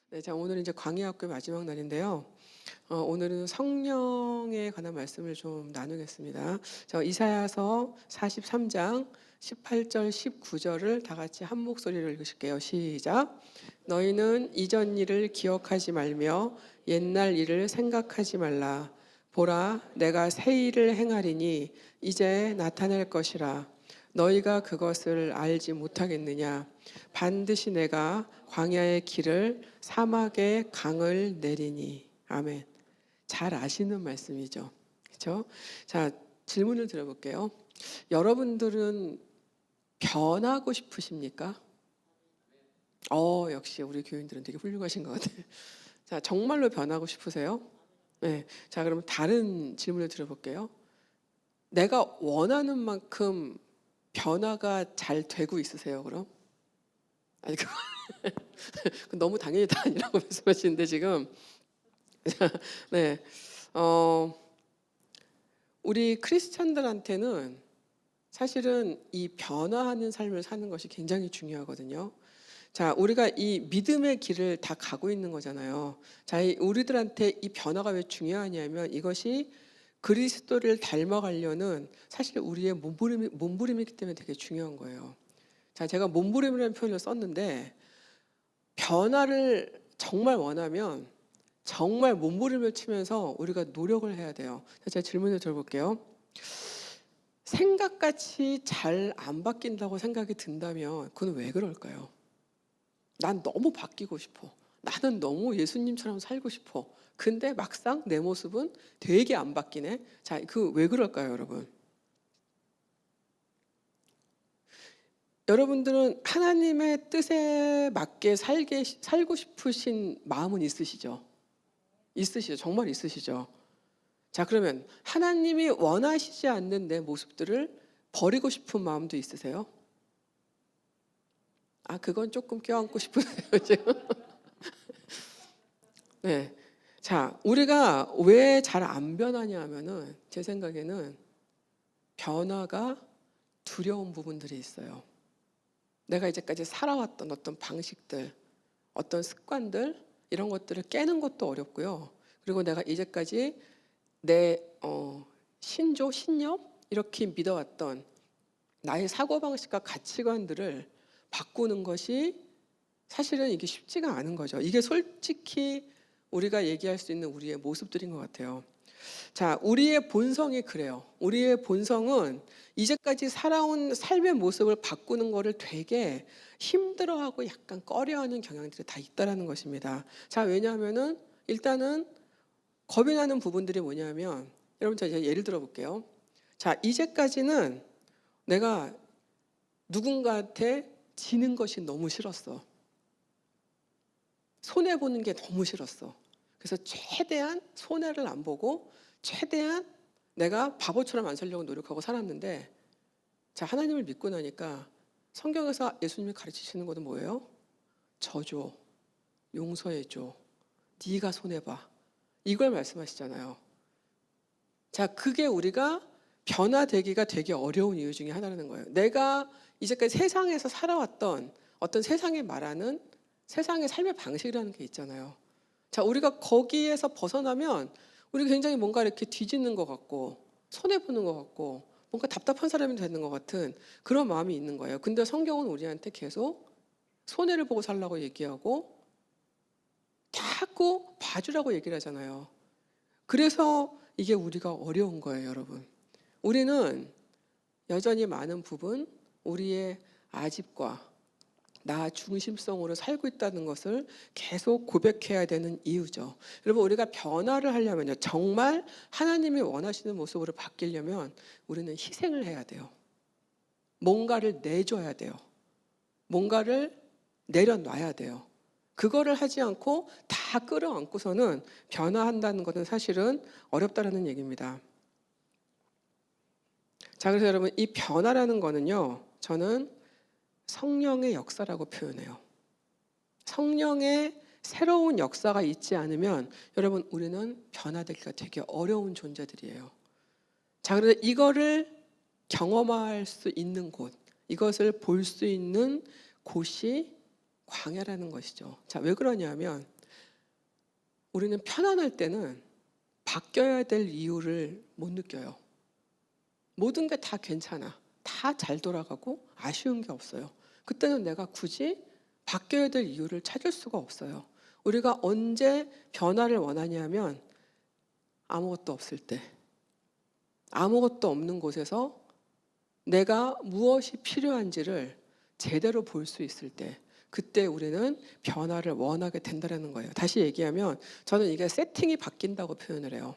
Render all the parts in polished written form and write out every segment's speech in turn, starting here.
네, 자 오늘은 이제 광야학교 마지막 날인데요. 오늘은 성령에 관한 말씀을 좀 나누겠습니다. 자, 이사야서 43장 18절 19절을 다 같이 한 목소리로 읽으실게요. 시작. 너희는 이전 일을 기억하지 말며 옛날 일을 생각하지 말라. 보라, 내가 새 일을 행하리니 이제 나타날 것이라. 너희가 그것을 알지 못하겠느냐? 반드시 내가 광야의 길을 사막의 강을 내리니. 아멘. 잘 아시는 말씀이죠. 그렇죠? 자, 질문을 드려볼게요. 여러분들은 변하고 싶으십니까? 역시 우리 교인들은 되게 훌륭하신 것 같아요. 자, 정말로 변하고 싶으세요? 네. 자, 그러면 다른 질문을 드려볼게요. 내가 원하는 만큼 변화가 잘 되고 있으세요, 그럼? 아니, 너무 당연히 다 아니라고 말씀하시는데 지금. 네, 우리 크리스찬들한테는 사실은 이 변화하는 삶을 사는 것이 굉장히 중요하거든요. 자, 우리가 이 믿음의 길을 다 가고 있는 거잖아요. 자, 우리들한테 이 변화가 왜 중요하냐면 이것이 그리스도를 닮아가려는 사실 우리의 몸부림이기 때문에 되게 중요한 거예요. 자, 제가 몸부림이라는 표현을 썼는데 변화를 정말 원하면 정말 몸부림을 치면서 우리가 노력을 해야 돼요. 제가 질문을 드려볼게요. 생각같이 잘 안 바뀐다고 생각이 든다면 그건 왜 그럴까요? 난 너무 바뀌고 싶어. 나는 너무 예수님처럼 살고 싶어. 근데 막상 내 모습은 되게 안 바뀌네. 자, 그 왜 그럴까요, 여러분? 여러분들은 하나님의 뜻에 맞게 살고 싶으신 마음은 있으시죠? 있으시죠? 정말 있으시죠? 자, 그러면 하나님이 원하시지 않는 내 모습들을 버리고 싶은 마음도 있으세요? 그건 조금 껴안고 싶으세요, 지금? 네. 자, 우리가 왜 잘 안 변하냐 하면은 제 생각에는 변화가 두려운 부분들이 있어요. 내가 이제까지 살아왔던 어떤 방식들, 어떤 습관들, 이런 것들을 깨는 것도 어렵고요. 그리고 내가 이제까지 내 신조, 신념 이렇게 믿어왔던 나의 사고방식과 가치관들을 바꾸는 것이 사실은 이게 쉽지가 않은 거죠. 이게 솔직히 우리가 얘기할 수 있는 우리의 모습들인 것 같아요. 자, 우리의 본성이 그래요. 우리의 본성은 이제까지 살아온 삶의 모습을 바꾸는 것을 되게 힘들어하고 약간 꺼려하는 경향들이 다 있다라는 것입니다. 자, 왜냐하면은 일단은 겁이 나는 부분들이 뭐냐면, 여러분 제가 예를 들어 볼게요. 자, 이제까지는 내가 누군가한테 지는 것이 너무 싫었어. 손해 보는 게 너무 싫었어. 그래서 최대한 손해를 안 보고 최대한 내가 바보처럼 안 살려고 노력하고 살았는데, 자, 하나님을 믿고 나니까 성경에서 예수님이 가르치시는 것은 뭐예요? 져줘, 용서해줘, 네가 손해봐, 이걸 말씀하시잖아요. 자, 그게 우리가 변화되기가 되게 어려운 이유 중에 하나라는 거예요. 내가 이제까지 세상에서 살아왔던 어떤 세상이 말하는 세상의 삶의 방식이라는 게 있잖아요. 자, 우리가 거기에서 벗어나면 우리 굉장히 뭔가 이렇게 뒤집는 것 같고 손해보는 것 같고 뭔가 답답한 사람이 되는 것 같은 그런 마음이 있는 거예요. 근데 성경은 우리한테 계속 손해를 보고 살라고 얘기하고 자꾸 봐주라고 얘기를 하잖아요. 그래서 이게 우리가 어려운 거예요, 여러분. 우리는 여전히 많은 부분 우리의 아집과 나 중심성으로 살고 있다는 것을 계속 고백해야 되는 이유죠. 여러분, 우리가 변화를 하려면요, 정말 하나님이 원하시는 모습으로 바뀌려면 우리는 희생을 해야 돼요. 뭔가를 내줘야 돼요. 뭔가를 내려놔야 돼요. 그거를 하지 않고 다 끌어안고서는 변화한다는 것은 사실은 어렵다라는 얘기입니다. 자, 그래서 여러분, 이 변화라는 거는요, 저는 성령의 역사라고 표현해요. 성령의 새로운 역사가 있지 않으면 여러분, 우리는 변화되기가 되게 어려운 존재들이에요. 자, 그래서 이거를 경험할 수 있는 곳, 이것을 볼 수 있는 곳이 광야라는 것이죠. 자, 왜 그러냐면 우리는 편안할 때는 바뀌어야 될 이유를 못 느껴요. 모든 게 다 괜찮아. 다 잘 돌아가고 아쉬운 게 없어요. 그때는 내가 굳이 바뀌어야 될 이유를 찾을 수가 없어요. 우리가 언제 변화를 원하냐면 아무것도 없을 때, 아무것도 없는 곳에서 내가 무엇이 필요한지를 제대로 볼 수 있을 때, 그때 우리는 변화를 원하게 된다는 거예요. 다시 얘기하면 저는 이게 세팅이 바뀐다고 표현을 해요.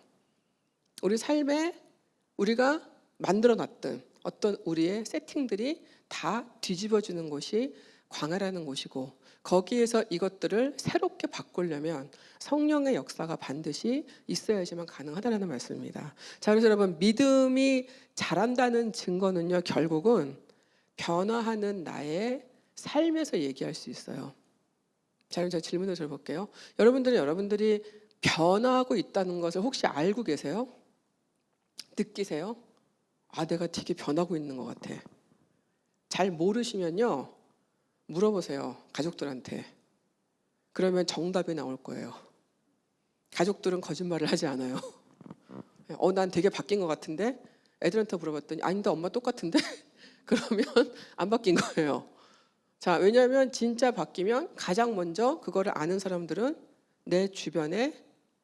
우리 삶에 우리가 만들어놨던 어떤 우리의 세팅들이 다 뒤집어지는 곳이 광야라는 곳이고, 거기에서 이것들을 새롭게 바꾸려면 성령의 역사가 반드시 있어야지만 가능하다는 말씀입니다. 자, 그래서 여러분, 믿음이 자란다는 증거는요, 결국은 변화하는 나의 삶에서 얘기할 수 있어요. 자, 그럼 제가 질문을 드려볼게요. 여러분들이 변화하고 있다는 것을 혹시 알고 계세요? 느끼세요? 아, 내가 되게 변하고 있는 것 같아. 잘 모르시면요, 물어보세요, 가족들한테. 그러면 정답이 나올 거예요. 가족들은 거짓말을 하지 않아요. 난 되게 바뀐 것 같은데? 애들한테 물어봤더니 아닌데 엄마 똑같은데? 그러면 안 바뀐 거예요. 자, 왜냐하면 진짜 바뀌면 가장 먼저 그거를 아는 사람들은 내 주변에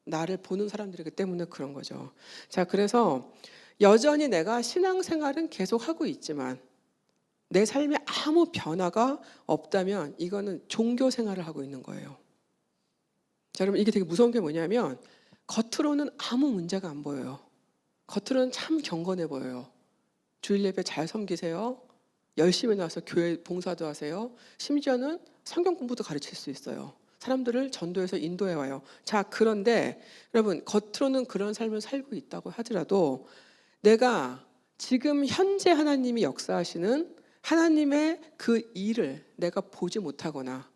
나를 보는 사람들이기 때문에 그런 거죠. 자, 그래서 여전히 내가 신앙생활은 계속 하고 있지만 내 삶에 아무 변화가 없다면 이거는 종교 생활을 하고 있는 거예요. 자, 여러분, 이게 되게 무서운 게 뭐냐면 겉으로는 아무 문제가 안 보여요. 겉으로는 참 경건해 보여요. 주일 예배 잘 섬기세요. 열심히 나와서 교회 봉사도 하세요. 심지어는 성경 공부도 가르칠 수 있어요. 사람들을 전도해서 인도해 와요. 자, 그런데 여러분, 겉으로는 그런 삶을 살고 있다고 하더라도 내가 지금 현재 하나님이 역사하시는 하나님의 그 일을 내가 보지 못하거나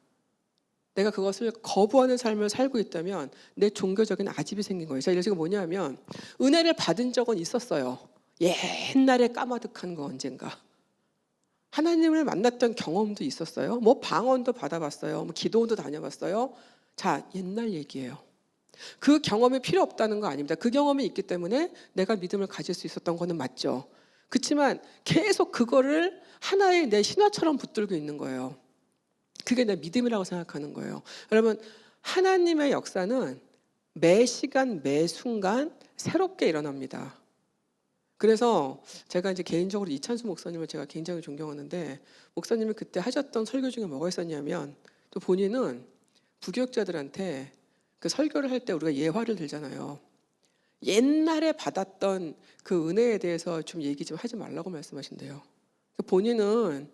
내가 그것을 거부하는 삶을 살고 있다면 내 종교적인 아집이 생긴 거예요. 자, 이게 뭐냐면 은혜를 받은 적은 있었어요. 옛날에 까마득한 거 언젠가. 하나님을 만났던 경험도 있었어요. 뭐 방언도 받아봤어요. 뭐 기도원도 다녀봤어요. 자, 옛날 얘기예요. 그 경험이 필요 없다는 거 아닙니다. 그 경험이 있기 때문에 내가 믿음을 가질 수 있었던 거는 맞죠. 그렇지만 계속 그거를 하나의 내 신화처럼 붙들고 있는 거예요. 그게 내 믿음이라고 생각하는 거예요. 여러분, 하나님의 역사는 매 시간 매 순간 새롭게 일어납니다. 그래서 제가 이제 개인적으로 이찬수 목사님을 제가 굉장히 존경하는데, 목사님이 그때 하셨던 설교 중에 뭐가 있었냐면, 또 본인은 부교육자들한테 그 설교를 할 때 우리가 예화를 들잖아요. 옛날에 받았던 그 은혜에 대해서 좀 얘기 좀 하지 말라고 말씀하신대요. 본인은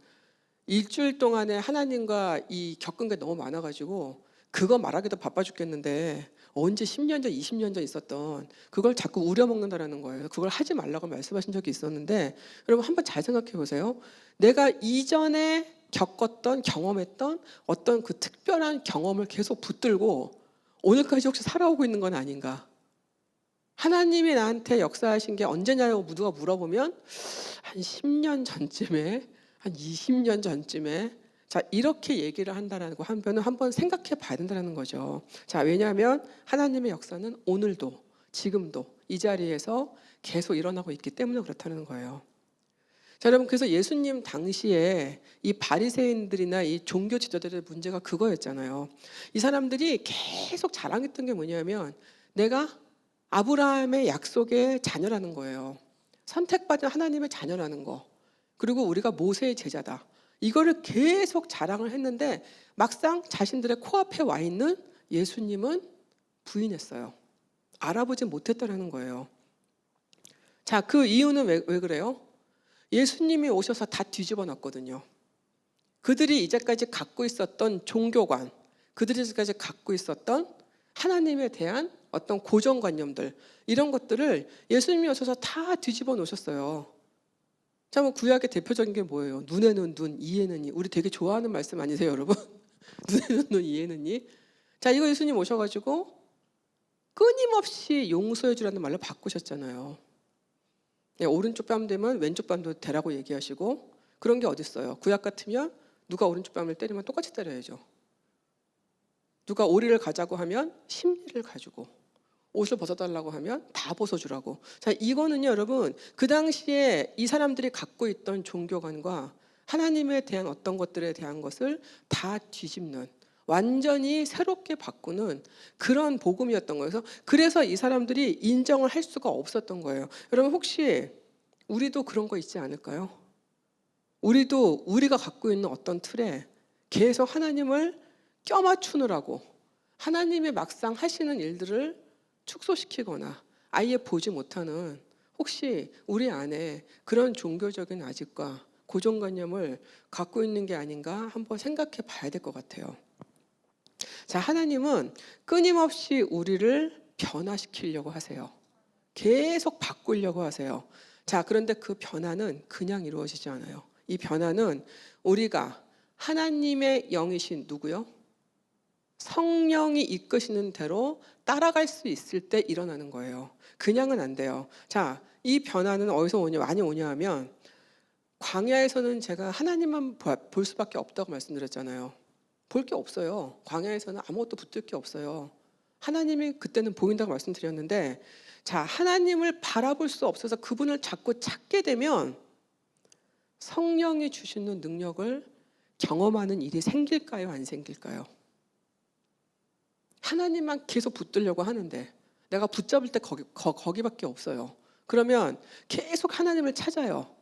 일주일 동안에 하나님과 겪은 게 너무 많아가지고 그거 말하기도 바빠 죽겠는데 언제 10년 전, 20년 전 있었던 그걸 자꾸 우려먹는다라는 거예요. 그걸 하지 말라고 말씀하신 적이 있었는데, 여러분 한번 잘 생각해 보세요. 내가 이전에 겪었던, 경험했던 어떤 그 특별한 경험을 계속 붙들고 오늘까지 혹시 살아오고 있는 건 아닌가? 하나님이 나한테 역사하신 게 언제냐고 누가 물어보면 한 10년 전쯤에, 한 20년 전쯤에, 자, 이렇게 얘기를 한다라고 하면 한번 생각해 봐야 된다는 거죠. 자, 왜냐하면 하나님의 역사는 오늘도 지금도 이 자리에서 계속 일어나고 있기 때문에 그렇다는 거예요. 자, 여러분, 그래서 예수님 당시에 이 바리새인들이나 이 종교 지도자들의 문제가 그거였잖아요. 이 사람들이 계속 자랑했던 게 뭐냐면 내가 아브라함의 약속의 자녀라는 거예요. 선택받은 하나님의 자녀라는 거. 그리고 우리가 모세의 제자다. 이거를 계속 자랑을 했는데 막상 자신들의 코앞에 와 있는 예수님은 부인했어요. 알아보지 못했다는 거예요. 자, 그 이유는 왜 그래요? 예수님이 오셔서 다 뒤집어 놨거든요. 그들이 이제까지 갖고 있었던 종교관, 그들이 이제까지 갖고 있었던 하나님에 대한 어떤 고정관념들, 이런 것들을 예수님이 오셔서 다 뒤집어 놓으셨어요. 자, 뭐 구약의 대표적인 게 뭐예요? 눈에는 눈, 이에는 이. 우리 되게 좋아하는 말씀 아니세요, 여러분? 눈에는 눈, 이에는 이. 자, 이거 예수님 오셔가지고 끊임없이 용서해 주라는 말로 바꾸셨잖아요. 네, 오른쪽 뺨 되면 왼쪽 뺨도 대라고 얘기하시고, 그런 게 어딨어요? 구약 같으면 누가 오른쪽 뺨을 때리면 똑같이 때려야죠. 누가 오리를 가자고 하면 심리를 가지고, 옷을 벗어달라고 하면 다 벗어주라고. 자, 이거는요, 여러분, 그 당시에 이 사람들이 갖고 있던 종교관과 하나님에 대한 어떤 것들에 대한 것을 다 뒤집는, 완전히 새롭게 바꾸는 그런 복음이었던 거예요. 그래서 이 사람들이 인정을 할 수가 없었던 거예요. 여러분, 혹시 우리도 그런 거 있지 않을까요? 우리도 우리가 갖고 있는 어떤 틀에 계속 하나님을 껴맞추느라고 하나님의 막상 하시는 일들을 축소시키거나 아예 보지 못하는, 혹시 우리 안에 그런 종교적인 아집과 고정관념을 갖고 있는 게 아닌가 한번 생각해 봐야 될 것 같아요. 자, 하나님은 끊임없이 우리를 변화시키려고 하세요. 계속 바꾸려고 하세요. 자, 그런데 그 변화는 그냥 이루어지지 않아요. 이 변화는 우리가 하나님의 영이신 누구요? 성령이 이끄시는 대로 따라갈 수 있을 때 일어나는 거예요. 그냥은 안 돼요. 자, 이 변화는 어디서 오냐, 많이 오냐 하면, 광야에서는 제가 하나님만 볼 수밖에 없다고 말씀드렸잖아요. 볼 게 없어요. 광야에서는 아무것도 붙들 게 없어요. 하나님이 그때는 보인다고 말씀드렸는데, 자, 하나님을 바라볼 수 없어서 그분을 자꾸 찾게 되면 성령이 주시는 능력을 경험하는 일이 생길까요, 안 생길까요? 하나님만 계속 붙들려고 하는데 내가 붙잡을 때 거기밖에 없어요. 그러면 계속 하나님을 찾아요.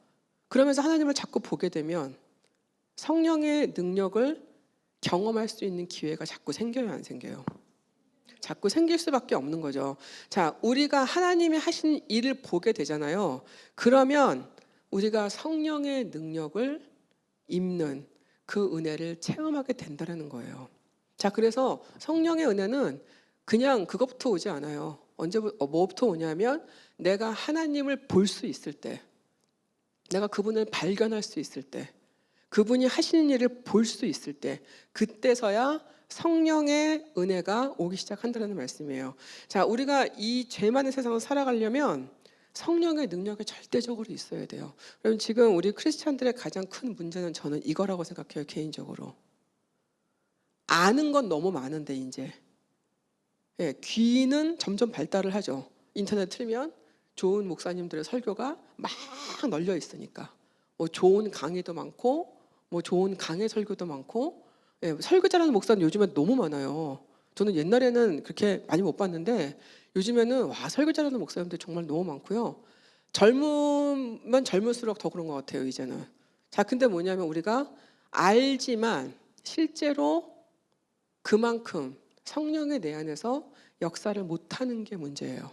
그러면서 하나님을 자꾸 보게 되면 성령의 능력을 경험할 수 있는 기회가 자꾸 생겨요, 안 생겨요? 자꾸 생길 수밖에 없는 거죠. 자, 우리가 하나님이 하신 일을 보게 되잖아요. 그러면 우리가 성령의 능력을 입는 그 은혜를 체험하게 된다는 거예요. 자, 그래서 성령의 은혜는 그냥 그것부터 오지 않아요. 뭐부터 오냐면, 내가 하나님을 볼 수 있을 때, 내가 그분을 발견할 수 있을 때, 그분이 하시는 일을 볼 수 있을 때, 그때서야 성령의 은혜가 오기 시작한다는 말씀이에요. 자, 우리가 이 죄 많은 세상을 살아가려면 성령의 능력이 절대적으로 있어야 돼요. 여러분, 지금 우리 크리스찬들의 가장 큰 문제는 저는 이거라고 생각해요, 개인적으로. 아는 건 너무 많은데 이제 귀는 점점 발달을 하죠. 인터넷 틀면 좋은 목사님들의 설교가 막 널려 있으니까, 뭐 좋은 강의도 많고, 뭐 좋은 강의 설교도 많고, 설교 잘하는 목사는 요즘에 너무 많아요. 저는 옛날에는 그렇게 많이 못 봤는데 요즘에는 와, 설교 잘하는 목사님들 정말 너무 많고요. 젊으면 젊을수록 더 그런 것 같아요, 이제는. 자, 근데 뭐냐면 우리가 알지만 실제로 그만큼 성령의 내 안에서 역사를 못하는 게 문제예요.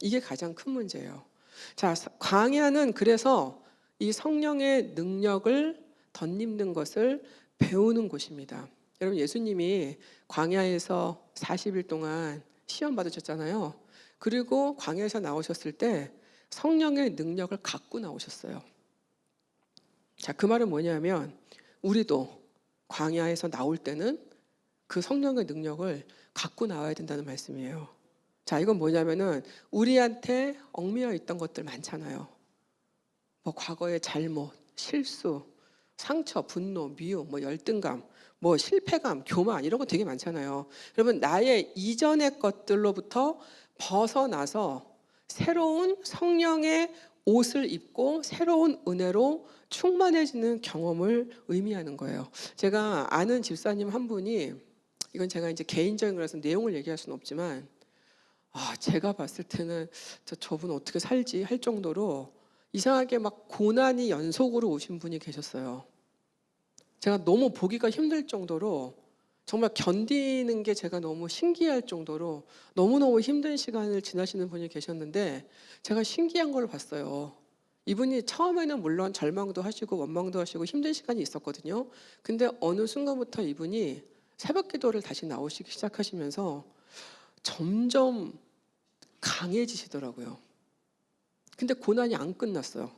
이게 가장 큰 문제예요. 자, 광야는 그래서 이 성령의 능력을 덧입는 것을 배우는 곳입니다. 여러분, 예수님이 광야에서 40일 동안 시험 받으셨잖아요. 그리고 광야에서 나오셨을 때 성령의 능력을 갖고 나오셨어요. 자, 그 말은 뭐냐면 우리도 광야에서 나올 때는 그 성령의 능력을 갖고 나와야 된다는 말씀이에요. 자, 이건 뭐냐면은 우리한테 얽매여 있던 것들 많잖아요. 뭐 과거의 잘못, 실수, 상처, 분노, 미움, 뭐 열등감, 뭐 실패감, 교만, 이런 거 되게 많잖아요. 여러분, 나의 이전의 것들로부터 벗어나서 새로운 성령의 옷을 입고 새로운 은혜로 충만해지는 경험을 의미하는 거예요. 제가 아는 집사님 한 분이, 이건 제가 이제 개인적인 거라서 내용을 얘기할 수는 없지만, 제가 봤을 때는 저분 어떻게 살지 할 정도로 이상하게 막 고난이 연속으로 오신 분이 계셨어요. 제가 너무 보기가 힘들 정도로, 정말 견디는 게 제가 너무 신기할 정도로 너무너무 힘든 시간을 지나시는 분이 계셨는데, 제가 신기한 걸 봤어요. 이분이 처음에는 물론 절망도 하시고 원망도 하시고 힘든 시간이 있었거든요. 근데 어느 순간부터 이분이 새벽 기도를 다시 나오시기 시작하시면서 점점 강해지시더라고요. 근데 고난이 안 끝났어요.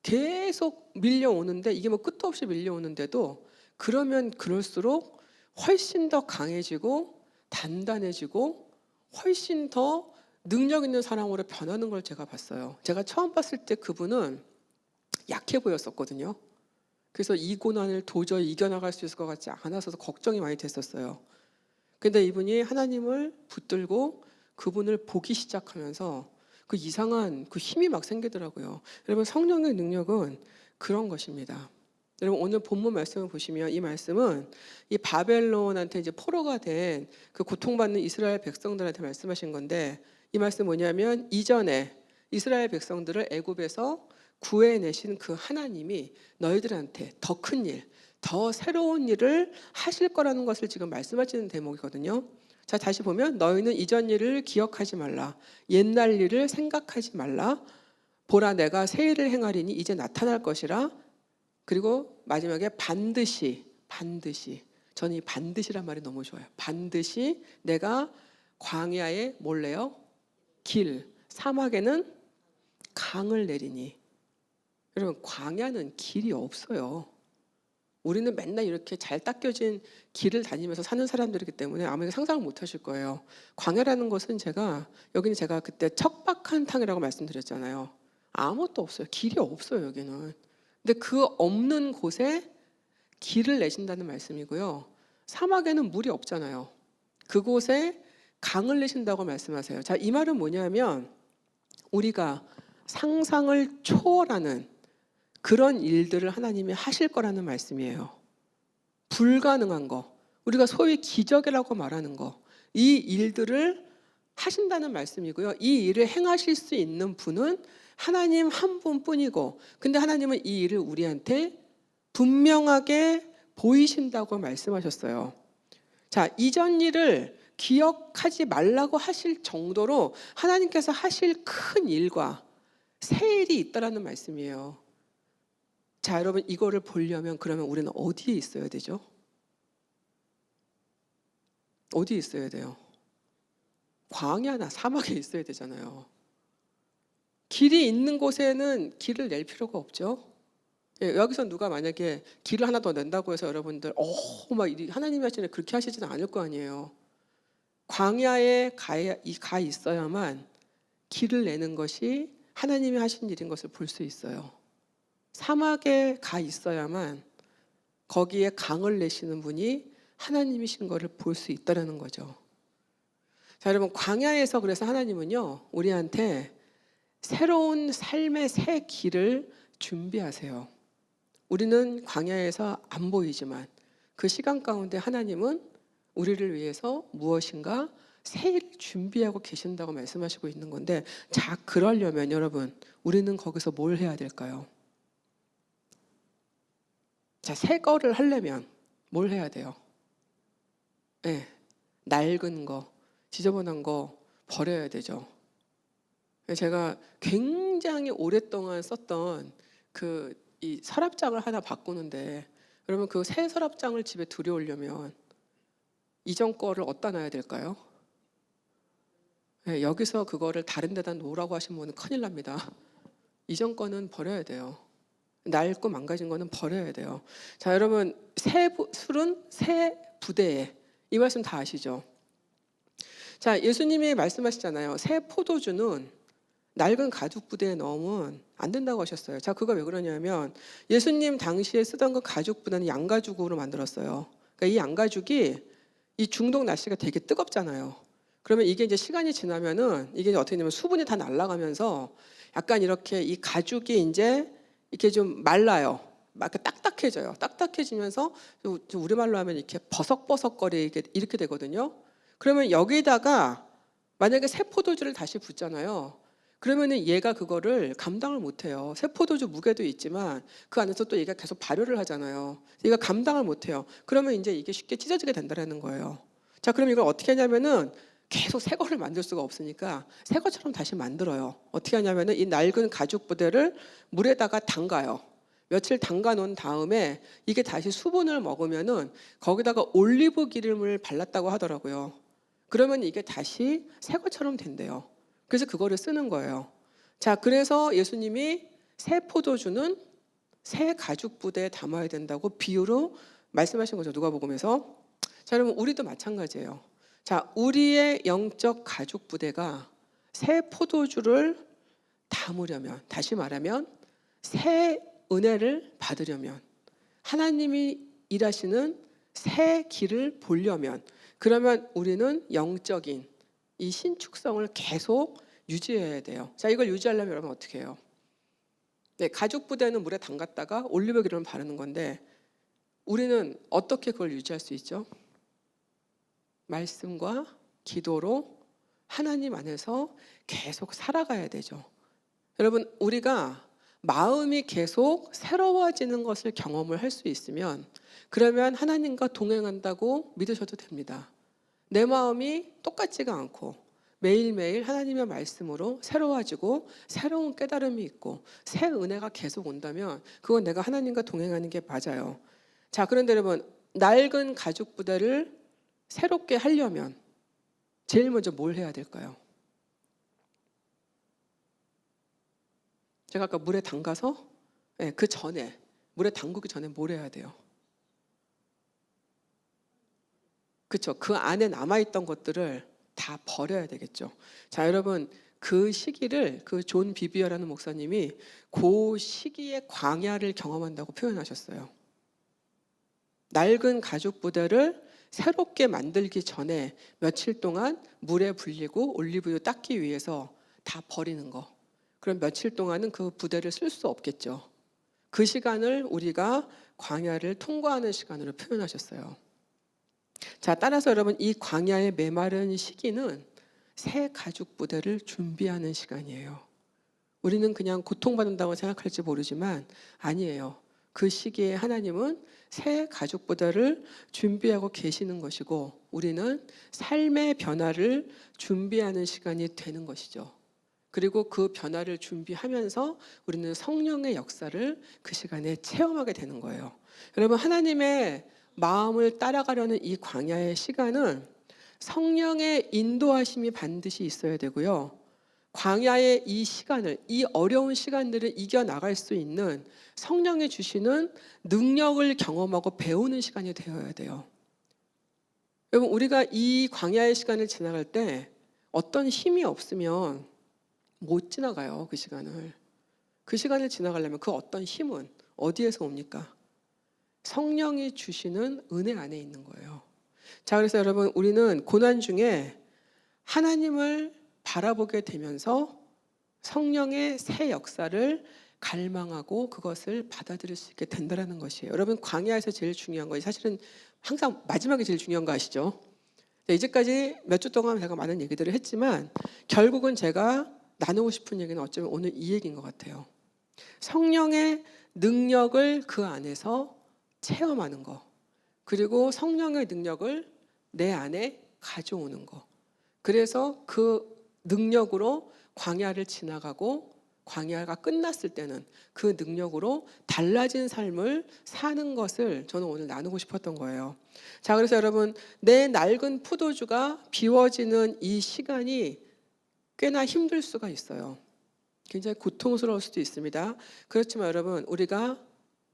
계속 밀려오는데, 이게 뭐 끝도 없이 밀려오는데도 그러면 그럴수록 훨씬 더 강해지고 단단해지고 훨씬 더 능력 있는 사람으로 변하는 걸 제가 봤어요. 제가 처음 봤을 때 그분은 약해 보였었거든요. 그래서 이 고난을 도저히 이겨나갈 수 있을 것 같지 않아서 걱정이 많이 됐었어요. 근데 이분이 하나님을 붙들고 그분을 보기 시작하면서 그 이상한 그 힘이 막 생기더라고요. 여러분, 성령의 능력은 그런 것입니다. 여러분, 오늘 본문 말씀을 보시면 이 말씀은 이 바벨론한테 이제 포로가 된 그 고통받는 이스라엘 백성들한테 말씀하신 건데, 이 말씀 뭐냐면 이전에 이스라엘 백성들을 애굽에서 구해내신 그 하나님이 너희들한테 더 큰 일, 더 새로운 일을 하실 거라는 것을 지금 말씀하시는 대목이거든요. 자, 다시 보면 너희는 이전 일을 기억하지 말라. 옛날 일을 생각하지 말라. 보라, 내가 새 일을 행하리니 이제 나타날 것이라. 그리고 마지막에 반드시 저는 이 반드시란 말이 너무 좋아요. 반드시 내가 광야에 몰래요 길, 사막에는 강을 내리니. 여러분, 광야는 길이 없어요. 우리는 맨날 이렇게 잘 닦여진 길을 다니면서 사는 사람들이기 때문에 아마 상상을 못 하실 거예요. 광야라는 것은 여기는 제가 그때 척박한 땅이라고 말씀드렸잖아요. 아무것도 없어요. 길이 없어요, 여기는. 근데 그 없는 곳에 길을 내신다는 말씀이고요. 사막에는 물이 없잖아요. 그곳에 강을 내신다고 말씀하세요. 자, 이 말은 뭐냐면 우리가 상상을 초월하는 그런 일들을 하나님이 하실 거라는 말씀이에요. 불가능한 거, 우리가 소위 기적이라고 말하는 거, 이 일들을 하신다는 말씀이고요. 이 일을 행하실 수 있는 분은 하나님 한 분뿐이고, 근데 하나님은 이 일을 우리한테 분명하게 보이신다고 말씀하셨어요. 자, 이전 일을 기억하지 말라고 하실 정도로 하나님께서 하실 큰 일과 새 일이 있다라는 말씀이에요. 자, 여러분, 이거를 보려면 그러면 우리는 어디에 있어야 되죠? 어디에 있어야 돼요? 광야나 사막에 있어야 되잖아요. 길이 있는 곳에는 길을 낼 필요가 없죠. 예, 여기서 누가 만약에 길을 하나 더 낸다고 해서 여러분들 막 하나님이 하시네 그렇게 하시지는 않을 거 아니에요. 광야에 가 있어야만 길을 내는 것이 하나님이 하신 일인 것을 볼 수 있어요. 사막에 가 있어야만 거기에 강을 내시는 분이 하나님이신 것을 볼 수 있다는 거죠. 자, 여러분, 광야에서 그래서 하나님은요 우리한테 새로운 삶의 새 길을 준비하세요. 우리는 광야에서 안 보이지만 그 시간 가운데 하나님은 우리를 위해서 무엇인가 새 일을 준비하고 계신다고 말씀하시고 있는 건데, 자, 그러려면 여러분, 우리는 거기서 뭘 해야 될까요? 자, 새 거를 하려면 뭘 해야 돼요? 네, 낡은 거, 지저분한 거 버려야 되죠. 제가 굉장히 오랫동안 썼던 이 서랍장을 하나 바꾸는데, 그러면 그 새 서랍장을 집에 들여오려면 이전 거를 어디다 놔야 될까요? 네, 여기서 그거를 다른 데다 놓으라고 하신 분은 큰일 납니다. 이전 거는 버려야 돼요. 낡고 망가진 거는 버려야 돼요. 자, 여러분, 새 술은 새 부대에, 이 말씀 다 아시죠? 자, 예수님이 말씀하시잖아요. 새 포도주는 낡은 가죽 부대에 넣으면 안 된다고 하셨어요. 자, 그거 왜 그러냐면 예수님 당시에 쓰던 그 가죽 부대는 양가죽으로 만들었어요. 그러니까 이 양가죽이 이 중동 날씨가 되게 뜨겁잖아요. 그러면 이게 이제 시간이 지나면은 이게 어떻게 되냐면 수분이 다 날아가면서 약간 이렇게 이 가죽이 이제 이렇게 좀 말라요. 막 딱딱해져요. 딱딱해지면서 우리말로 하면 이렇게 버석버석거리게 이렇게 되거든요. 그러면 여기다가 만약에 새 포도주를 다시 붓잖아요. 그러면은 얘가 그거를 감당을 못해요. 새 포도주 무게도 있지만 그 안에서 또 얘가 계속 발효를 하잖아요. 얘가 감당을 못해요. 그러면 이제 이게 쉽게 찢어지게 된다는 거예요. 자, 그럼 이걸 어떻게 하냐면은 계속 새 거를 만들 수가 없으니까 새 것처럼 다시 만들어요. 어떻게 하냐면은 이 낡은 가죽 부대를 물에다가 담가요. 며칠 담가 놓은 다음에 이게 다시 수분을 먹으면은 거기다가 올리브 기름을 발랐다고 하더라고요. 그러면 이게 다시 새 것처럼 된대요. 그래서 그거를 쓰는 거예요. 자, 그래서 예수님이 새 포도주는 새 가죽 부대에 담아야 된다고 비유로 말씀하신 거죠. 누가복음에서. 자, 여러분, 우리도 마찬가지예요. 자, 우리의 영적 가죽 부대가 새 포도주를 담으려면, 다시 말하면 새 은혜를 받으려면, 하나님이 일하시는 새 길을 보려면, 그러면 우리는 영적인 이 신축성을 계속 유지해야 돼요. 자, 이걸 유지하려면 여러분 어떻게 해요? 네, 가죽 부대는 물에 담갔다가 올리브 기름을 바르는 건데 우리는 어떻게 그걸 유지할 수 있죠? 말씀과 기도로 하나님 안에서 계속 살아가야 되죠. 여러분, 우리가 마음이 계속 새로워지는 것을 경험을 할 수 있으면 그러면 하나님과 동행한다고 믿으셔도 됩니다. 내 마음이 똑같지가 않고 매일매일 하나님의 말씀으로 새로워지고 새로운 깨달음이 있고 새 은혜가 계속 온다면 그건 내가 하나님과 동행하는 게 맞아요. 자, 그런데 여러분, 낡은 가죽 부대를 새롭게 하려면 제일 먼저 뭘 해야 될까요? 제가 아까 물에 담가서 그 전에 물에 담그기 전에 뭘 해야 돼요? 그렇죠. 그 안에 남아있던 것들을 다 버려야 되겠죠. 자, 여러분, 그 시기를 그 존 비비어라는 목사님이 그 시기에 광야를 경험한다고 표현하셨어요. 낡은 가죽 부대를 새롭게 만들기 전에 며칠 동안 물에 불리고 올리브유 닦기 위해서 다 버리는 거. 그럼 며칠 동안은 그 부대를 쓸 수 없겠죠. 그 시간을 우리가 광야를 통과하는 시간으로 표현하셨어요. 자, 따라서 여러분, 이 광야의 메마른 시기는 새 가죽 부대를 준비하는 시간이에요. 우리는 그냥 고통받는다고 생각할지 모르지만 아니에요. 그 시기에 하나님은 새 가죽 부대를 준비하고 계시는 것이고 우리는 삶의 변화를 준비하는 시간이 되는 것이죠. 그리고 그 변화를 준비하면서 우리는 성령의 역사를 그 시간에 체험하게 되는 거예요. 여러분, 하나님의 마음을 따라가려는 이 광야의 시간은 성령의 인도하심이 반드시 있어야 되고요. 광야의 이 시간을, 이 어려운 시간들을 이겨나갈 수 있는 성령이 주시는 능력을 경험하고 배우는 시간이 되어야 돼요. 여러분, 우리가 이 광야의 시간을 지나갈 때 어떤 힘이 없으면 못 지나가요, 그 시간을. 그 시간을 지나가려면 그 어떤 힘은 어디에서 옵니까? 성령이 주시는 은혜 안에 있는 거예요. 자, 그래서 여러분, 우리는 고난 중에 하나님을 바라보게 되면서 성령의 새 역사를 갈망하고 그것을 받아들일 수 있게 된다는 것이에요. 여러분, 광야에서 제일 중요한 거, 사실은 항상 마지막에 제일 중요한 거 아시죠? 이제까지 몇 주 동안 제가 많은 얘기들을 했지만 결국은 제가 나누고 싶은 얘기는 어쩌면 오늘 이 얘기인 것 같아요. 성령의 능력을 그 안에서 체험하는 거, 그리고 성령의 능력을 내 안에 가져오는 거. 그래서 그 능력으로 광야를 지나가고 광야가 끝났을 때는 그 능력으로 달라진 삶을 사는 것을 저는 오늘 나누고 싶었던 거예요. 자, 그래서 여러분, 내 낡은 포도주가 비워지는 이 시간이 꽤나 힘들 수가 있어요. 굉장히 고통스러울 수도 있습니다. 그렇지만 여러분, 우리가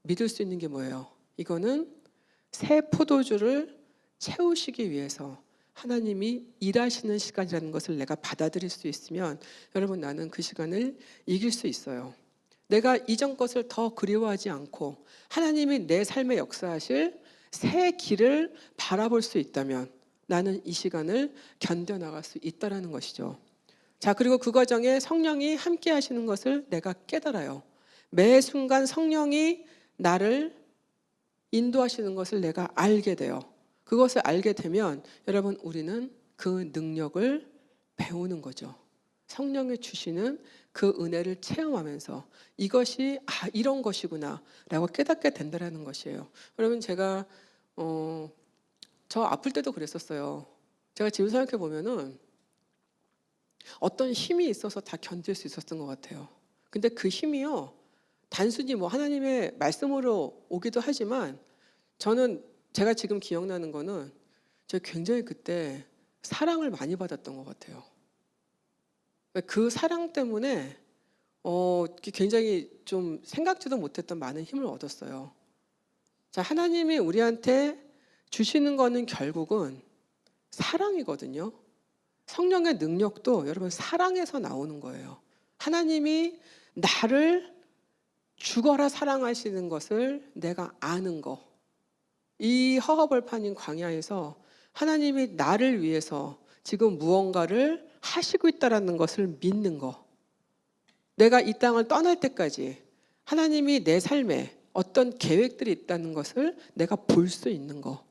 믿을 수 있는 게 뭐예요? 이거는 새 포도주를 채우시기 위해서 하나님이 일하시는 시간이라는 것을 내가 받아들일 수 있으면 여러분, 나는 그 시간을 이길 수 있어요. 내가 이전 것을 더 그리워하지 않고 하나님이 내 삶에 역사하실 새 길을 바라볼 수 있다면 나는 이 시간을 견뎌나갈 수 있다는 것이죠. 자, 그리고 그 과정에 성령이 함께 하시는 것을 내가 깨달아요. 매 순간 성령이 나를 인도하시는 것을 내가 알게 돼요. 그것을 알게 되면 여러분, 우리는 그 능력을 배우는 거죠. 성령이 주시는 그 은혜를 체험하면서 이것이 이런 것이구나 라고 깨닫게 된다는 것이에요. 여러분, 제가 저 아플 때도 그랬었어요. 제가 지금 생각해 보면은 어떤 힘이 있어서 다 견딜 수 있었던 것 같아요. 근데 그 힘이요, 단순히 뭐 하나님의 말씀으로 오기도 하지만 저는 제가 지금 기억나는 거는 제가 굉장히 그때 사랑을 많이 받았던 것 같아요. 그 사랑 때문에 굉장히 좀 생각지도 못했던 많은 힘을 얻었어요. 자, 하나님이 우리한테 주시는 거는 결국은 사랑이거든요. 성령의 능력도 여러분 사랑에서 나오는 거예요. 하나님이 나를 죽어라 사랑하시는 것을 내가 아는 거. 이 허허벌판인 광야에서 하나님이 나를 위해서 지금 무언가를 하시고 있다라는 것을 믿는 거. 내가 이 땅을 떠날 때까지 하나님이 내 삶에 어떤 계획들이 있다는 것을 내가 볼 수 있는 거.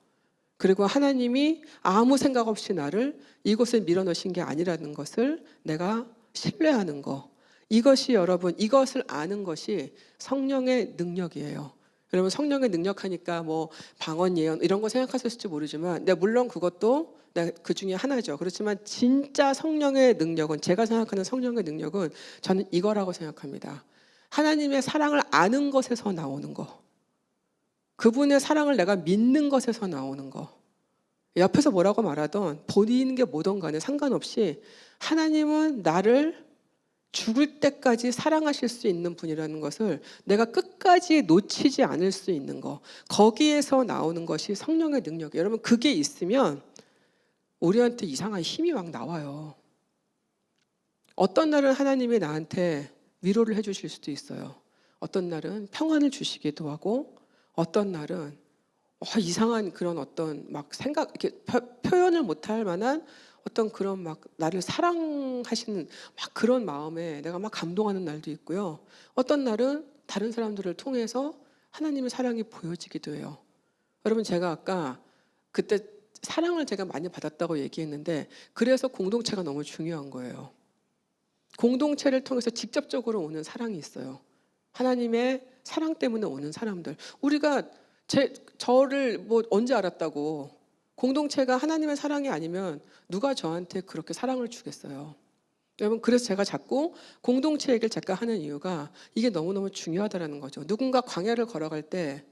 그리고 하나님이 아무 생각 없이 나를 이곳에 밀어넣으신 게 아니라는 것을 내가 신뢰하는 거. 이것이 여러분, 이것을 아는 것이 성령의 능력이에요. 여러분, 성령의 능력하니까 뭐 방언 예언 이런 거 생각하실지 모르지만, 물론 그것도 그 중에 하나죠. 그렇지만 진짜 성령의 능력은, 제가 생각하는 성령의 능력은 저는 이거라고 생각합니다. 하나님의 사랑을 아는 것에서 나오는 거. 그분의 사랑을 내가 믿는 것에서 나오는 거. 옆에서 뭐라고 말하던 본인인 게 뭐든 간에 상관없이 하나님은 나를 죽을 때까지 사랑하실 수 있는 분이라는 것을 내가 끝까지 놓치지 않을 수 있는 거. 거기에서 나오는 것이 성령의 능력이에요. 여러분, 그게 있으면 우리한테 이상한 힘이 막 나와요. 어떤 날은 하나님이 나한테 위로를 해주실 수도 있어요. 어떤 날은 평안을 주시기도 하고, 어떤 날은 이상한 그런 어떤 막 생각, 이렇게 표현을 못할 만한 어떤 그런 막 나를 사랑하시는 막 그런 마음에 내가 막 감동하는 날도 있고요. 어떤 날은 다른 사람들을 통해서 하나님의 사랑이 보여지기도 해요. 여러분, 제가 아까 그때 사랑을 제가 많이 받았다고 얘기했는데, 그래서 공동체가 너무 중요한 거예요. 공동체를 통해서 직접적으로 오는 사랑이 있어요. 하나님의 사랑 때문에 오는 사람들. 우리가 저를 뭐 언제 알았다고, 공동체가 하나님의 사랑이 아니면 누가 저한테 그렇게 사랑을 주겠어요. 여러분, 그래서 제가 자꾸 공동체 얘기를 잠깐 하는 이유가 이게 너무너무 중요하다는 거죠. 누군가 광야를 걸어갈 때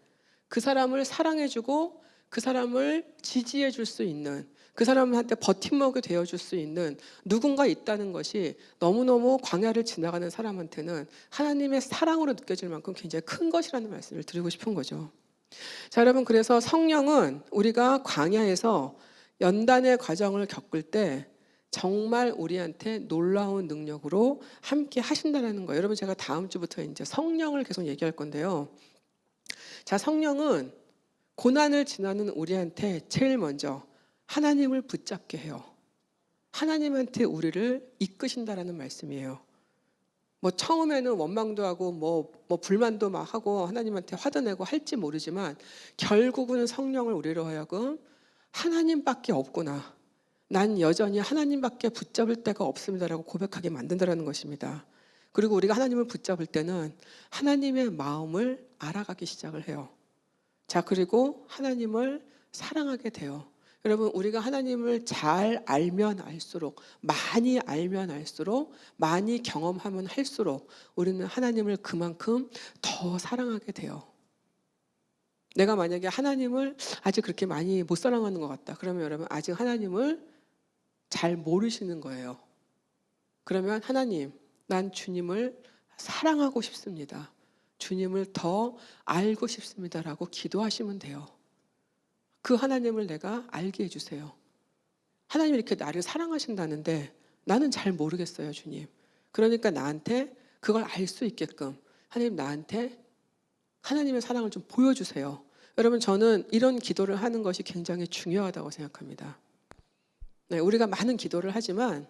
그 사람을 사랑해주고 그 사람을 지지해 줄 수 있는, 그 사람한테 버팀목이 되어줄 수 있는 누군가 있다는 것이 너무너무 광야를 지나가는 사람한테는 하나님의 사랑으로 느껴질 만큼 굉장히 큰 것이라는 말씀을 드리고 싶은 거죠. 자, 여러분, 그래서 성령은 우리가 광야에서 연단의 과정을 겪을 때 정말 우리한테 놀라운 능력으로 함께 하신다는 거예요. 여러분, 제가 다음 주부터 이제 성령을 계속 얘기할 건데요. 자, 성령은 고난을 지나는 우리한테 제일 먼저 하나님을 붙잡게 해요. 하나님한테 우리를 이끄신다라는 말씀이에요. 뭐 처음에는 원망도 하고 뭐 불만도 막 하고 하나님한테 화도 내고 할지 모르지만, 결국은 성령을 우리로 하여금 하나님밖에 없구나, 난 여전히 하나님밖에 붙잡을 데가 없습니다라고 고백하게 만든다는 것입니다. 그리고 우리가 하나님을 붙잡을 때는 하나님의 마음을 알아가기 시작을 해요. 자, 그리고 하나님을 사랑하게 돼요. 여러분, 우리가 하나님을 잘 알면 알수록, 많이 알면 알수록, 많이 경험하면 할수록 우리는 하나님을 그만큼 더 사랑하게 돼요. 내가 만약에 하나님을 아직 그렇게 많이 못 사랑하는 것 같다, 그러면 여러분, 아직 하나님을 잘 모르시는 거예요. 그러면 하나님, 난 주님을 사랑하고 싶습니다. 주님을 더 알고 싶습니다라고 기도하시면 돼요. 그 하나님을 내가 알게 해주세요. 하나님이 이렇게 나를 사랑하신다는데 나는 잘 모르겠어요, 주님. 그러니까 나한테 그걸 알 수 있게끔 하나님, 나한테 하나님의 사랑을 좀 보여주세요. 여러분, 저는 이런 기도를 하는 것이 굉장히 중요하다고 생각합니다. 네, 우리가 많은 기도를 하지만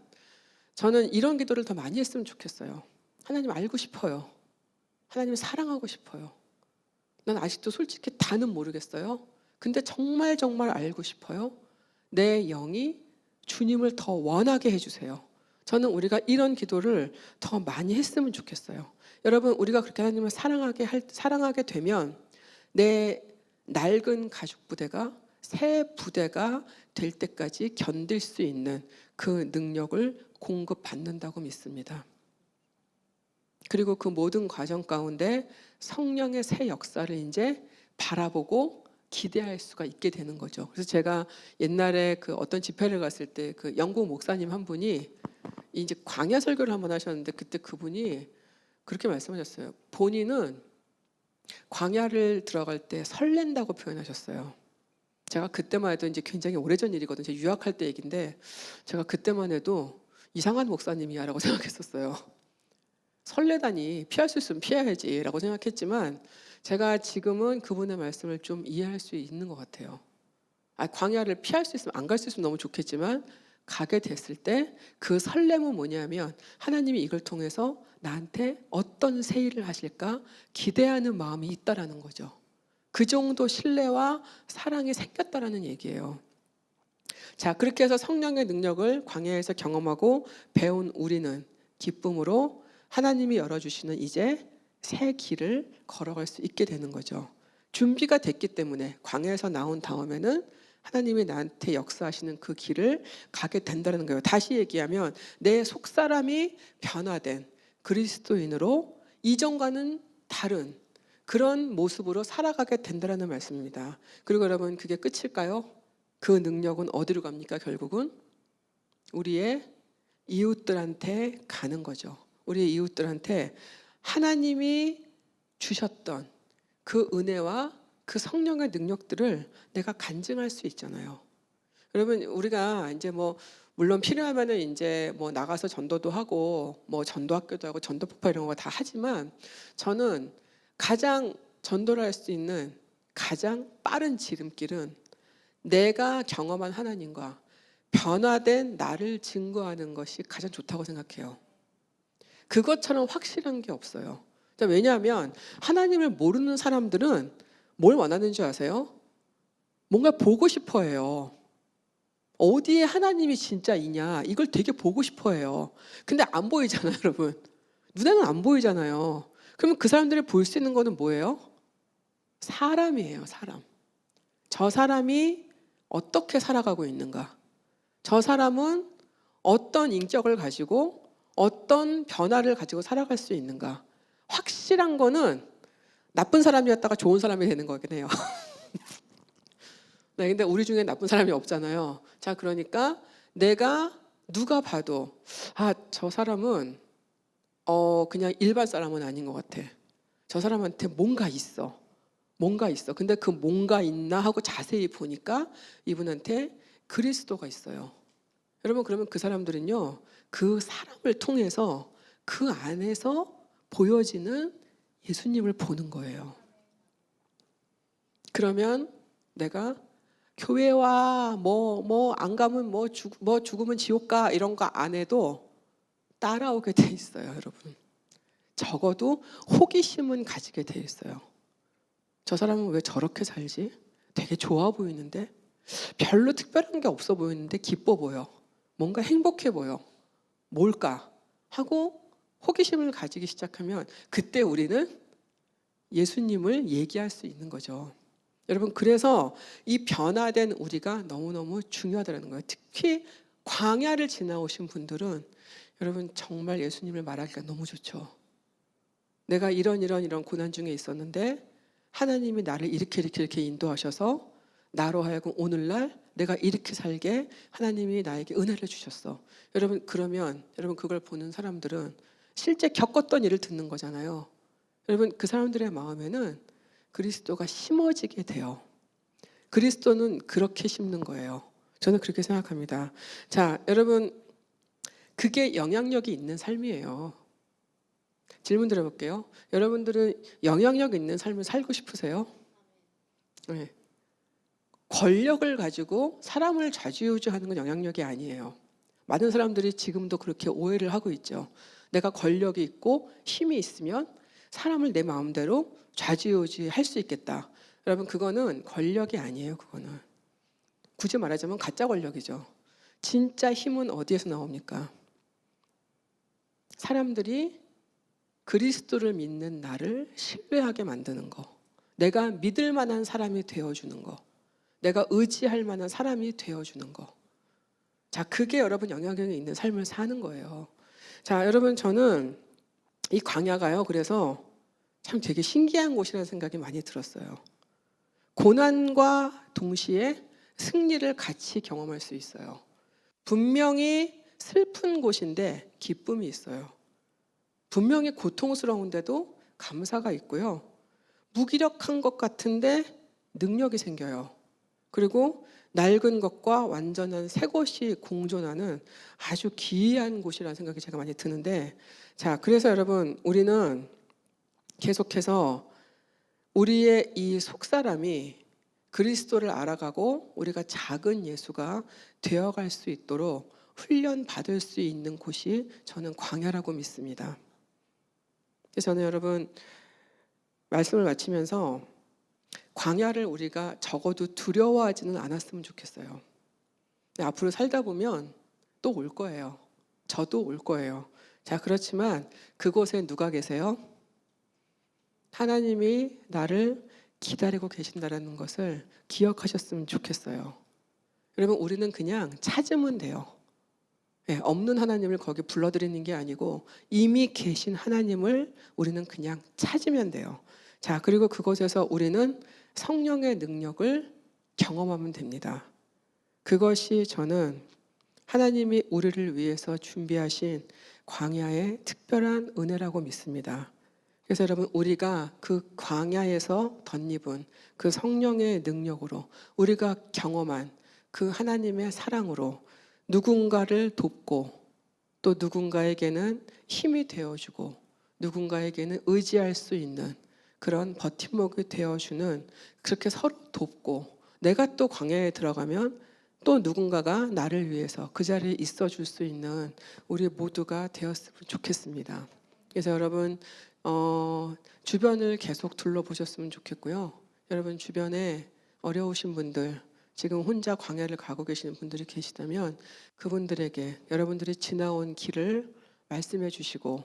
저는 이런 기도를 더 많이 했으면 좋겠어요. 하나님 알고 싶어요. 하나님 사랑하고 싶어요. 난 아직도 솔직히 다는 모르겠어요. 근데 정말 정말 알고 싶어요. 내 영이 주님을 더 원하게 해주세요. 저는 우리가 이런 기도를 더 많이 했으면 좋겠어요. 여러분, 우리가 그렇게 하나님을 사랑하게 되면 내 낡은 가죽 부대가 새 부대가 될 때까지 견딜 수 있는 그 능력을 공급받는다고 믿습니다. 그리고 그 모든 과정 가운데 성령의 새 역사를 이제 바라보고 기대할 수가 있게 되는 거죠. 그래서 제가 옛날에 그 어떤 집회를 갔을 때 그 영국 목사님 한 분이 이제 광야 설교를 한번 하셨는데, 그때 그분이 그렇게 말씀하셨어요. 본인은 광야를 들어갈 때 설렌다고 표현하셨어요. 제가 그때만 해도 이제 굉장히 오래전 일이거든요. 제가 유학할 때 얘기인데, 제가 그때만 해도 이상한 목사님이야라고 생각했었어요. 설레다니, 피할 수 있으면 피해야지라고 생각했지만, 제가 지금은 그분의 말씀을 좀 이해할 수 있는 것 같아요. 광야를 피할 수 있으면 안 갈 수 있으면 너무 좋겠지만 가게 됐을 때 그 설렘은 뭐냐면 하나님이 이걸 통해서 나한테 어떤 새 일을 하실까 기대하는 마음이 있다라는 거죠. 그 정도 신뢰와 사랑이 생겼다라는 얘기예요. 자, 그렇게 해서 성령의 능력을 광야에서 경험하고 배운 우리는 기쁨으로 하나님이 열어주시는 이제 새 길을 걸어갈 수 있게 되는 거죠. 준비가 됐기 때문에 광야에서 나온 다음에는 하나님이 나한테 역사하시는 그 길을 가게 된다는 거예요. 다시 얘기하면 내 속사람이 변화된 그리스도인으로 이전과는 다른 그런 모습으로 살아가게 된다는 말씀입니다. 그리고 여러분 그게 끝일까요? 그 능력은 어디로 갑니까? 결국은 우리의 이웃들한테 가는 거죠. 우리의 이웃들한테 하나님이 주셨던 그 은혜와 그 성령의 능력들을 내가 간증할 수 있잖아요. 여러분 우리가 이제 물론 필요하면은 이제 나가서 전도도 하고 전도학교도 하고 전도폭파 이런 거 다 하지만 저는 가장 전도를 할 수 있는 가장 빠른 지름길은 내가 경험한 하나님과 변화된 나를 증거하는 것이 가장 좋다고 생각해요. 그것처럼 확실한 게 없어요. 왜냐하면 하나님을 모르는 사람들은 뭘 원하는 줄 아세요? 뭔가 보고 싶어 해요. 어디에 하나님이 진짜 있냐 이걸 되게 보고 싶어 해요. 근데 안 보이잖아요, 여러분. 눈에는 안 보이잖아요. 그러면 그 사람들이 볼 수 있는 거는 뭐예요? 사람이에요, 사람. 저 사람이 어떻게 살아가고 있는가? 저 사람은 어떤 인격을 가지고 어떤 변화를 가지고 살아갈 수 있는가? 확실한 거는 나쁜 사람이었다가 좋은 사람이 되는 거긴 해요. 네, 근데 우리 중에 나쁜 사람이 없잖아요. 자, 그러니까 내가 누가 봐도 저 사람은 그냥 일반 사람은 아닌 것 같아. 저 사람한테 뭔가 있어. 뭔가 있어. 근데 그 뭔가 있나 하고 자세히 보니까 이분한테 그리스도가 있어요. 여러분 그러면 그 사람들은요. 그 사람을 통해서 그 안에서 보여지는 예수님을 보는 거예요. 그러면 내가 교회와 안 가면 죽으면 지옥 가 이런 거 안 해도 따라오게 돼 있어요, 여러분. 적어도 호기심은 가지게 돼 있어요. 저 사람은 왜 저렇게 살지? 되게 좋아 보이는데 별로 특별한 게 없어 보이는데 기뻐 보여. 뭔가 행복해 보여. 뭘까? 하고 호기심을 가지기 시작하면 그때 우리는 예수님을 얘기할 수 있는 거죠. 여러분 그래서 이 변화된 우리가 너무너무 중요하다는 거예요. 특히 광야를 지나오신 분들은 여러분 정말 예수님을 말하기가 너무 좋죠. 내가 이런 고난 중에 있었는데 하나님이 나를 이렇게 인도하셔서 나로 하여금 오늘날 내가 이렇게 살게 하나님이 나에게 은혜를 주셨어. 여러분 그러면 여러분 그걸 보는 사람들은 실제 겪었던 일을 듣는 거잖아요. 여러분 그 사람들의 마음에는 그리스도가 심어지게 돼요. 그리스도는 그렇게 심는 거예요. 저는 그렇게 생각합니다. 자, 여러분 그게 영향력이 있는 삶이에요. 질문 드려볼게요. 여러분들은 영향력 있는 삶을 살고 싶으세요? 네. 권력을 가지고 사람을 좌지우지하는 건 영향력이 아니에요. 많은 사람들이 지금도 그렇게 오해를 하고 있죠. 내가 권력이 있고 힘이 있으면 사람을 내 마음대로 좌지우지할 수 있겠다. 여러분 그거는 권력이 아니에요. 그거는 굳이 말하자면 가짜 권력이죠. 진짜 힘은 어디에서 나옵니까? 사람들이 그리스도를 믿는 나를 신뢰하게 만드는 거, 내가 믿을 만한 사람이 되어주는 거, 내가 의지할 만한 사람이 되어주는 거. 자, 그게 여러분 영향력이 있는 삶을 사는 거예요. 자, 여러분 저는 이 광야가요. 그래서 참 되게 신기한 곳이라는 생각이 많이 들었어요. 고난과 동시에 승리를 같이 경험할 수 있어요. 분명히 슬픈 곳인데 기쁨이 있어요. 분명히 고통스러운데도 감사가 있고요. 무기력한 것 같은데 능력이 생겨요. 그리고 낡은 것과 완전한 새 것이 공존하는 아주 기이한 곳이라는 생각이 제가 많이 드는데, 자, 그래서 여러분 우리는 계속해서 우리의 이 속사람이 그리스도를 알아가고 우리가 작은 예수가 되어갈 수 있도록 훈련받을 수 있는 곳이 저는 광야라고 믿습니다. 그래서 저는 여러분 말씀을 마치면서 광야를 우리가 적어도 두려워하지는 않았으면 좋겠어요. 앞으로 살다 보면 또 올 거예요. 저도 올 거예요. 자, 그렇지만 그곳에 누가 계세요? 하나님이 나를 기다리고 계신다는 것을 기억하셨으면 좋겠어요. 여러분, 우리는 그냥 찾으면 돼요. 없는 하나님을 거기 불러들이는 게 아니고 이미 계신 하나님을 우리는 그냥 찾으면 돼요. 자, 그리고 그곳에서 우리는 성령의 능력을 경험하면 됩니다. 그것이 저는 하나님이 우리를 위해서 준비하신 광야의 특별한 은혜라고 믿습니다. 그래서 여러분, 우리가 그 광야에서 덧입은 그 성령의 능력으로 우리가 경험한 그 하나님의 사랑으로 누군가를 돕고 또 누군가에게는 힘이 되어주고 누군가에게는 의지할 수 있는 그런 버팀목이 되어주는, 그렇게 서로 돕고 내가 또 광야에 들어가면 또 누군가가 나를 위해서 그 자리에 있어 줄 수 있는 우리 모두가 되었으면 좋겠습니다. 그래서 여러분 주변을 계속 둘러보셨으면 좋겠고요. 여러분 주변에 어려우신 분들, 지금 혼자 광야를 가고 계시는 분들이 계시다면 그분들에게 여러분들이 지나온 길을 말씀해 주시고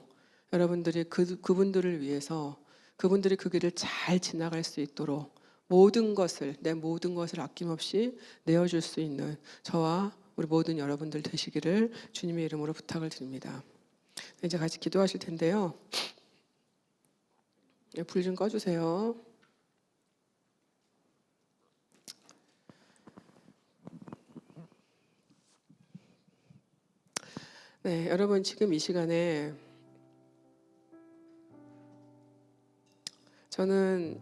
여러분들이 그분들을 위해서 그분들이 그 길을 잘 지나갈 수 있도록 내 모든 것을 아낌없이 내어줄 수 있는 저와 우리 모든 여러분들 되시기를 주님의 이름으로 부탁을 드립니다. 이제 같이 기도하실 텐데요. 불 좀 꺼주세요. 네, 여러분 지금 이 시간에 저는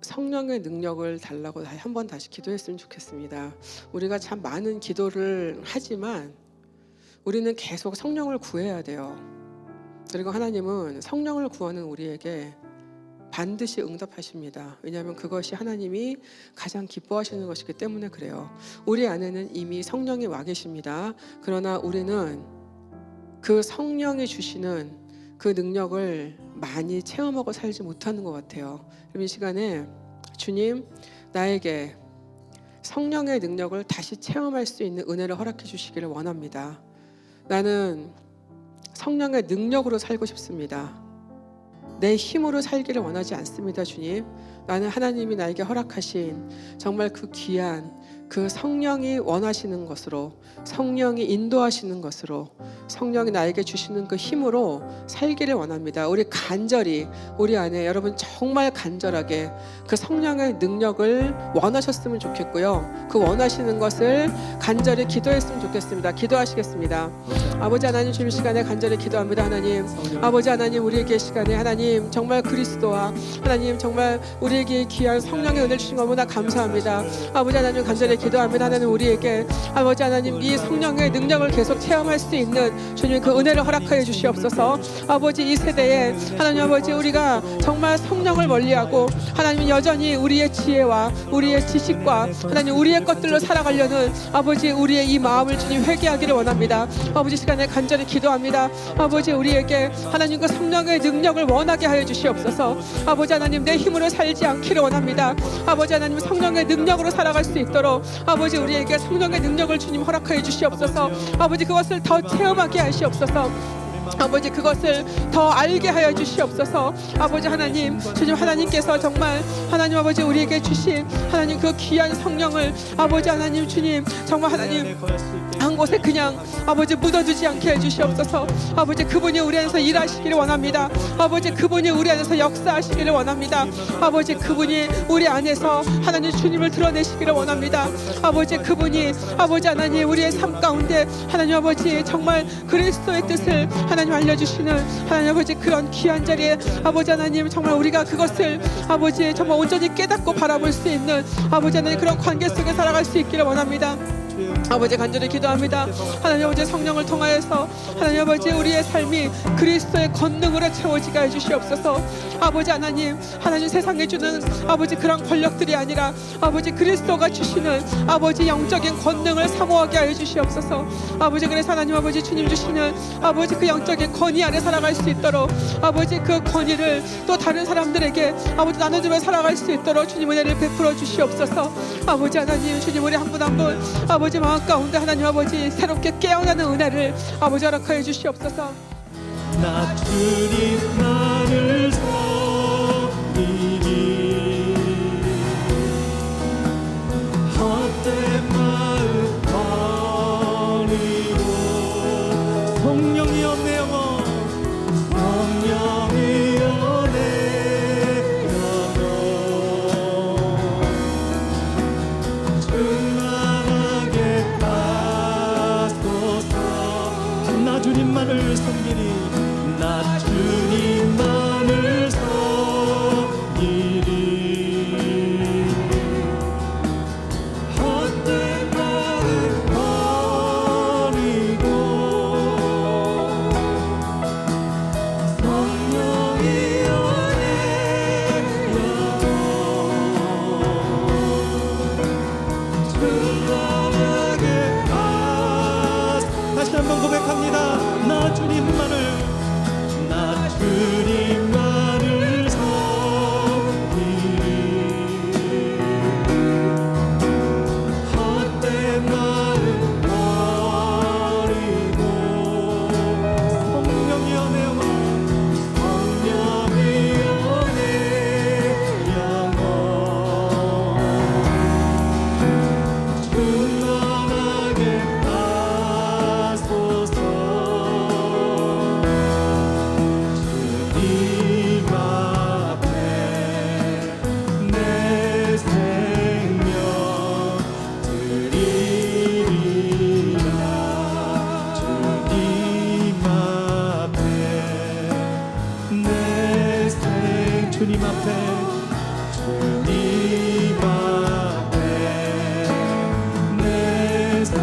성령의 능력을 달라고 한번 다시 기도했으면 좋겠습니다. 우리가 참 많은 기도를 하지만 우리는 계속 성령을 구해야 돼요. 그리고 하나님은 성령을 구하는 우리에게 반드시 응답하십니다. 왜냐하면 그것이 하나님이 가장 기뻐하시는 것이기 때문에 그래요. 우리 안에는 이미 성령이 와 계십니다. 그러나 우리는 그 성령이 주시는 그 능력을 많이 체험하고 살지 못하는 것 같아요. 그럼 이 시간에 주님, 나에게 성령의 능력을 다시 체험할 수 있는 은혜를 허락해 주시기를 원합니다. 나는 성령의 능력으로 살고 싶습니다. 내 힘으로 살기를 원하지 않습니다. 주님, 나는 하나님이 나에게 허락하신 정말 그 귀한 그 성령이 원하시는 것으로, 성령이 인도하시는 것으로, 성령이 나에게 주시는 그 힘으로 살기를 원합니다. 우리 간절히 우리 안에 여러분 정말 간절하게 그 성령의 능력을 원하셨으면 좋겠고요. 그 원하시는 것을 간절히 기도했으면 좋겠습니다. 기도하시겠습니다. 아버지 하나님, 주님 시간에 간절히 기도합니다. 하나님, 아버지 하나님, 우리에게 시간에 하나님 정말 그리스도와 하나님 정말 우리에게 귀한 성령의 은혜를 주신 것 너무나 감사합니다. 아버지 하나님 간절히 기도합니다. 하나님, 우리에게 아버지 하나님 이 성령의 능력을 계속 체험할 수 있는 주님 그 은혜를 허락하여 주시옵소서. 아버지, 이 세대에 하나님 아버지 우리가 정말 성령을 멀리하고 하나님 여전히 우리의 지혜와 우리의 지식과 하나님 우리의 것들로 살아가려는 아버지 우리의 이 마음을 주님 회개하기를 원합니다. 아버지 시간에 간절히 기도합니다. 아버지, 우리에게 하나님 그 성령의 능력을 원하게 하여 주시옵소서. 아버지 하나님, 내 힘으로 살지 않기를 원합니다. 아버지 하나님, 성령의 능력으로 살아갈 수 있도록 아버지 우리에게 성령의 능력을 주님 허락하여 주시옵소서. 아버지, 그것을 더 체험하게 하시옵소서. 아버지, 그것을 더 알게 하여 주시옵소서. 아버지 하나님, 주님 하나님께서 정말 하나님 아버지 우리에게 주신 하나님 그 귀한 성령을 아버지 하나님 주님 정말 하나님 한 곳에 그냥 아버지 묻어두지 않게 해주시옵소서. 아버지, 그분이 우리 안에서 일하시기를 원합니다. 아버지, 그분이 우리 안에서 역사하시기를 원합니다. 아버지, 그분이 우리 안에서 하나님 주님을 드러내시기를 원합니다. 아버지, 그분이 아버지 하나님 우리의 삶 가운데 하나님 아버지 정말 그리스도의 뜻을 하나님 알려주시는 하나님 아버지 그런 귀한 자리에 아버지 하나님 정말 우리가 그것을 아버지 정말 온전히 깨닫고 바라볼 수 있는 아버지 하나님 그런 관계 속에 살아갈 수 있기를 원합니다. 아버지 간절히 기도합니다. 하나님 아버지 성령을 통하여서 하나님 아버지 우리의 삶이 그리스도의 권능으로 채워지게 해주시옵소서. 아버지 하나님 세상에 주는 아버지 그런 권력들이 아니라 아버지 그리스도가 주시는 아버지 영적인 권능을 사모하게 하여 주시옵소서. 아버지 그래서 하나님 아버지 주님 주시는 아버지 그 영적인 권위 아래 살아갈 수 있도록 아버지 그 권위를 또 다른 사람들에게 아버지 나눠주며 살아갈 수 있도록 주님 은혜를 베풀어 주시옵소서. 아버지 하나님 주님 우리 한 분 한 분 아버지 마음 가운데 하나님 아버지 새롭게 깨어나는 은혜를 아버지 허락하여 주시옵소서. 나 주님만을 섬기리 헛된 마음 버리고 성령이여 내 영혼 성령이여 내 영혼 충만하게 하소서. 나 주님만을 섬기리 나 주님만을 섬기리 헛된 마음 버리고 성령이여 내 영혼 충만하게 하소서. 다시 한번 고백합니다. 나 주님만을 섬기리 헛된 마음 버리고 성령이여 내 영혼 성령이여 내 영혼 충만하게 하소서. 주님 앞에 내 생명 드리리라. 주님 앞에 내 생 주님 앞에 주님 앞에 내 생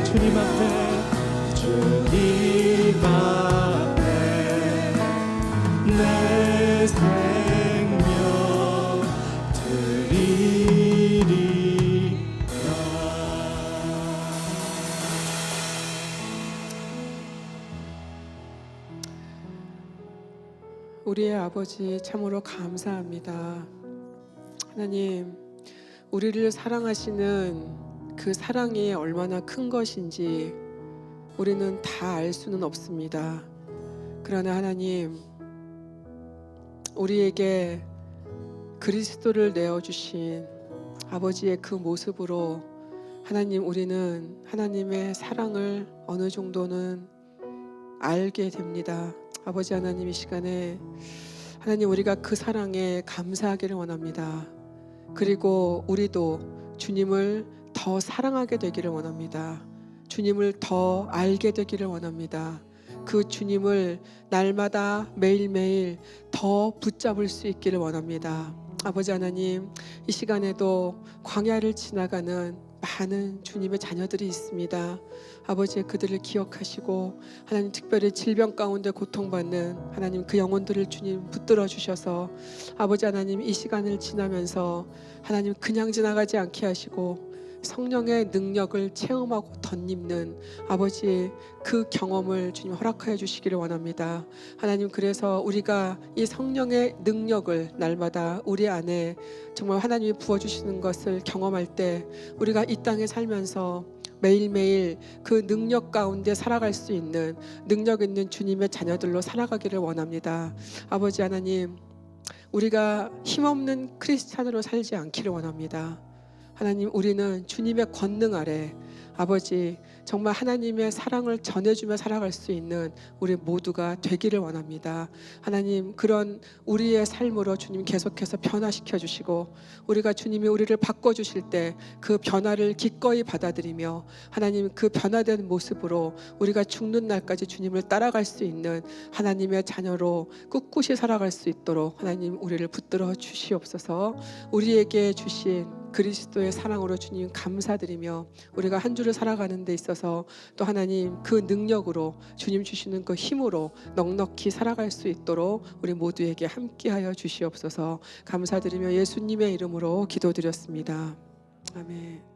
주님 앞에 주님 앞에 내 생명 드리리라. 우리의 아버지 참으로 감사합니다. 하나님 우리를 사랑하시는 그 사랑이 얼마나 큰 것인지 우리는 다 알 수는 없습니다. 그러나 하나님 우리에게 그리스도를 내어주신 아버지의 그 모습으로 하나님 우리는 하나님의 사랑을 어느 정도는 알게 됩니다. 아버지 하나님 이 시간에 하나님 우리가 그 사랑에 감사하기를 원합니다. 그리고 우리도 주님을 더 사랑하게 되기를 원합니다. 주님을 더 알게 되기를 원합니다. 그 주님을 날마다 매일매일 더 붙잡을 수 있기를 원합니다. 아버지 하나님 이 시간에도 광야를 지나가는 많은 주님의 자녀들이 있습니다. 아버지 그들을 기억하시고 하나님 특별히 질병 가운데 고통받는 하나님 그 영혼들을 주님 붙들어 주셔서 아버지 하나님 이 시간을 지나면서 하나님 그냥 지나가지 않게 하시고 성령의 능력을 체험하고 덧입는 아버지 그 경험을 주님 허락하여 주시기를 원합니다. 하나님 그래서 우리가 이 성령의 능력을 날마다 우리 안에 정말 하나님이 부어주시는 것을 경험할 때 우리가 이 땅에 살면서 매일매일 그 능력 가운데 살아갈 수 있는 능력 있는 주님의 자녀들로 살아가기를 원합니다. 아버지 하나님 우리가 힘없는 크리스찬으로 살지 않기를 원합니다. 하나님 우리는 주님의 권능 아래 아버지 정말 하나님의 사랑을 전해주며 살아갈 수 있는 우리 모두가 되기를 원합니다. 하나님, 그런 우리의 삶으로 주님 계속해서 변화시켜 주시고, 우리가 주님이 우리를 바꿔주실 때 그 변화를 기꺼이 받아들이며 하나님, 그 변화된 모습으로 우리가 죽는 날까지 주님을 따라갈 수 있는 하나님의 자녀로 꿋꿋이 살아갈 수 있도록 하나님, 우리를 붙들어 주시옵소서. 우리에게 주신 그리스도의 사랑으로 주님 감사드리며, 우리가 한 주를 살아가는 데 있어서 또 하나님 그 능력으로 주님 주시는 그 힘으로 넉넉히 살아갈 수 있도록 우리 모두에게 함께하여 주시옵소서. 감사드리며 예수님의 이름으로 기도드렸습니다. 아멘.